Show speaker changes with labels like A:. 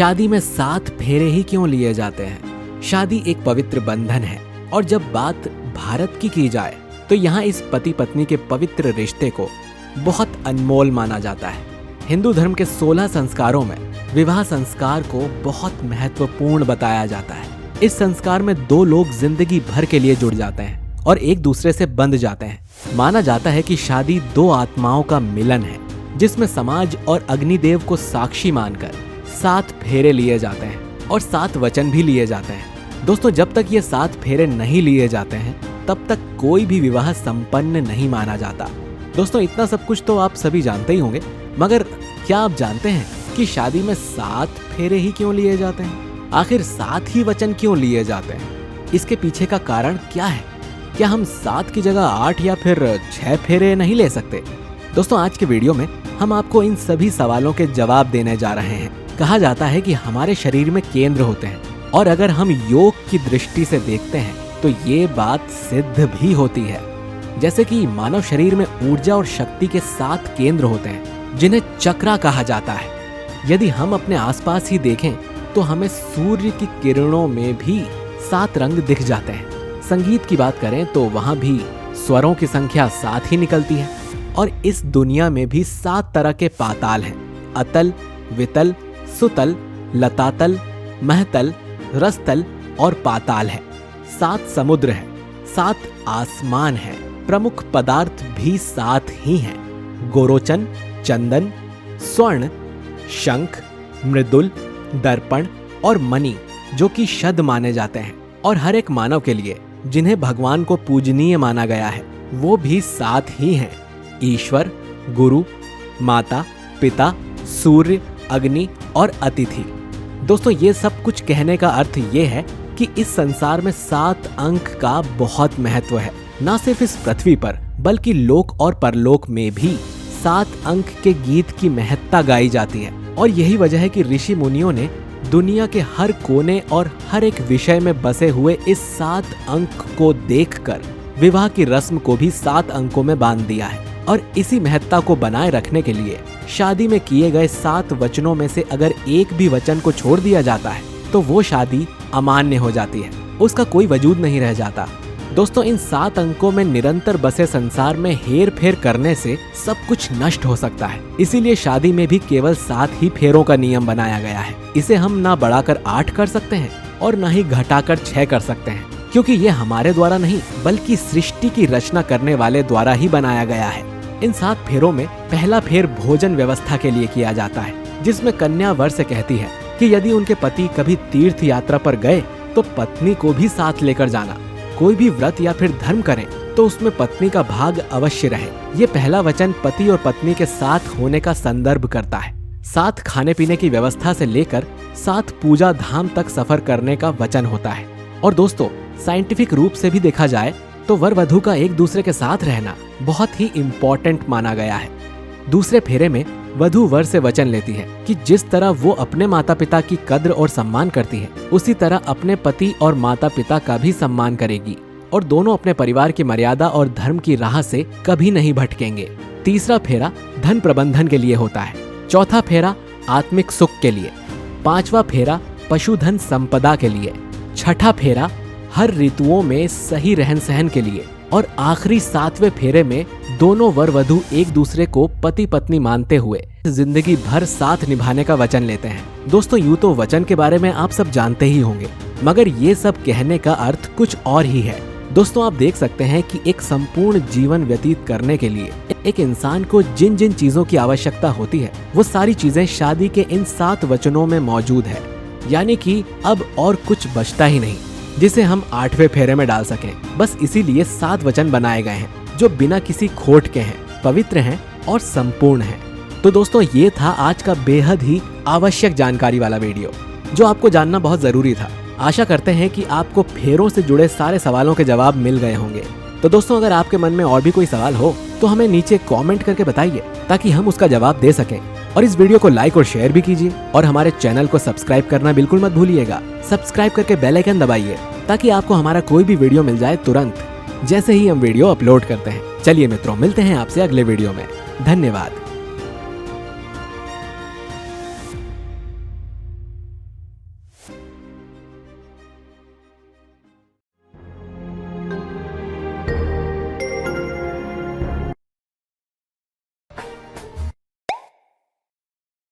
A: शादी में 7 फेरे ही क्यों लिए जाते हैं? शादी एक पवित्र बंधन है और जब बात भारत की जाए तो यहाँ इस पति पत्नी के पवित्र रिश्ते को बहुत अनमोल माना जाता है। हिंदू धर्म के 16 संस्कारों में विवाह संस्कार को बहुत महत्वपूर्ण बताया जाता है। इस संस्कार में 2 लोग जिंदगी भर के लिए जुड़ जाते हैं और एक दूसरे से बंध जाते हैं। माना जाता है कि शादी 2 आत्माओं का मिलन है, जिसमें समाज और अग्निदेव को साक्षी मानकर 7 फेरे लिए जाते हैं और 7 वचन भी लिए जाते हैं। दोस्तों, जब तक ये 7 फेरे नहीं लिए जाते हैं तब तक कोई भी विवाह संपन्न नहीं माना जाता। दोस्तों, इतना सब कुछ तो आप सभी जानते ही होंगे, मगर क्या आप जानते हैं कि शादी में 7 फेरे ही क्यों लिए जाते हैं? आखिर 7 ही वचन क्यों लिए जाते हैं? इसके पीछे का कारण क्या है? क्या हम 7 की जगह 8 या फिर 6 फेरे नहीं ले सकते? दोस्तों, आज के वीडियो में हम आपको इन सभी सवालों के जवाब देने जा रहे हैं। कहा जाता है कि हमारे शरीर में केंद्र होते हैं और अगर हम योग की दृष्टि से देखते हैं तो ये बात सिद्ध भी होती है। जैसे कि मानव शरीर में ऊर्जा और शक्ति के 7 केंद्र होते हैं जिन्हें चक्रा कहा जाता है। यदि हम अपने आसपास ही देखें तो हमें सूर्य की किरणों में भी 7 रंग दिख जाते हैं। संगीत की बात करें तो वहां भी स्वरों की संख्या 7 ही निकलती है और इस दुनिया में भी 7 तरह के पाताल हैं। अतल, वितल, सुतल, लतातल, महतल, रसतल और पाताल है। 7 समुद्र है, 7 आसमान है। प्रमुख पदार्थ भी 7 ही हैं। गोरोचन, चंदन, स्वर्ण, शंख, मृदुल, दर्पण और मणि, जो कि शद माने जाते हैं। और हर एक मानव के लिए जिन्हें भगवान को पूजनीय माना गया है वो भी 7 ही हैं। ईश्वर, गुरु, माता, पिता, सूर्य, अग्नि और अतिथि। दोस्तों, ये सब कुछ कहने का अर्थ ये है कि इस संसार में 7 अंक का बहुत महत्व है। न सिर्फ इस पृथ्वी पर बल्कि लोक और परलोक में भी 7 अंक के गीत की महत्ता गाई जाती है। और यही वजह है कि ऋषि मुनियों ने दुनिया के हर कोने और हर एक विषय में बसे हुए इस 7 अंक को देखकर विवाह की रस्म को भी 7 अंकों में बांध दिया है। और इसी महत्ता को बनाए रखने के लिए शादी में किए गए 7 वचनों में से अगर एक भी वचन को छोड़ दिया जाता है तो वो शादी अमान्य हो जाती है, उसका कोई वजूद नहीं रह जाता। दोस्तों, इन 7 अंकों में निरंतर बसे संसार में हेर फेर करने से सब कुछ नष्ट हो सकता है। इसीलिए शादी में भी केवल 7 ही फेरों का नियम बनाया गया है। इसे हम ना बढ़ाकर 8 कर सकते हैं और ना ही घटाकर 6 कर सकते हैं, क्योंकि ये हमारे द्वारा नहीं बल्कि सृष्टि की रचना करने वाले द्वारा ही बनाया गया है। इन 7 फेरों में पहला फेर भोजन व्यवस्था के लिए किया जाता है, जिसमें कन्या वर से कहती है कि यदि उनके पति कभी तीर्थ यात्रा पर गए तो पत्नी को भी साथ लेकर जाना। कोई भी व्रत या फिर धर्म करें तो उसमें पत्नी का भाग अवश्य रहे। ये पहला वचन पति और पत्नी के साथ होने का संदर्भ करता है। 7 खाने पीने की व्यवस्था से लेकर 7 पूजा धाम तक सफर करने का वचन होता है। और दोस्तों, साइंटिफिक रूप से भी देखा जाए तो वर वधू का एक दूसरे के साथ रहना बहुत ही इम्पोर्टेंट माना गया है। दूसरे फेरे में वधू वर से वचन लेती है कि जिस तरह वो अपने माता पिता की कद्र और सम्मान करती है उसी तरह अपने पति और माता पिता का भी सम्मान करेगी और दोनों अपने परिवार की मर्यादा और धर्म की राह से कभी नहीं भटकेंगे। तीसरा फेरा धन प्रबंधन के लिए होता है। चौथा फेरा आत्मिक सुख के लिए। 5वां फेरा पशुधन संपदा के लिए। 6ठा फेरा हर ऋतुओं में सही रहन सहन के लिए। और आखिरी 7वें फेरे में दोनों वर वधू एक दूसरे को पति पत्नी मानते हुए जिंदगी भर साथ निभाने का वचन लेते हैं। दोस्तों, यूं तो वचन के बारे में आप सब जानते ही होंगे, मगर ये सब कहने का अर्थ कुछ और ही है। दोस्तों, आप देख सकते हैं कि एक संपूर्ण जीवन व्यतीत करने के लिए एक इंसान को जिन जिन चीजों की आवश्यकता होती है वो सारी चीजें शादी के इन 7 वचनों में मौजूद है। यानी कि अब और कुछ बचता ही नहीं जिसे हम 8वें फेरे में डाल सकें। बस इसीलिए 7 वचन बनाए गए हैं जो बिना किसी खोट के हैं, पवित्र हैं और संपूर्ण हैं। तो दोस्तों, ये था आज का बेहद ही आवश्यक जानकारी वाला वीडियो जो आपको जानना बहुत जरूरी था। आशा करते हैं कि आपको फेरों से जुड़े सारे सवालों के जवाब मिल गए होंगे। तो दोस्तों, अगर आपके मन में और भी कोई सवाल हो तो हमें नीचे कमेंट करके बताइए ताकि हम उसका जवाब दे सकें। और इस वीडियो को लाइक और शेयर भी कीजिए और हमारे चैनल को सब्सक्राइब करना बिल्कुल मत भूलिएगा। सब्सक्राइब करके बेल आइकन दबाइए ताकि आपको हमारा कोई भी वीडियो मिल जाए तुरंत जैसे ही हम वीडियो अपलोड करते हैं। चलिए मित्रों, मिलते हैं आपसे अगले वीडियो में। धन्यवाद।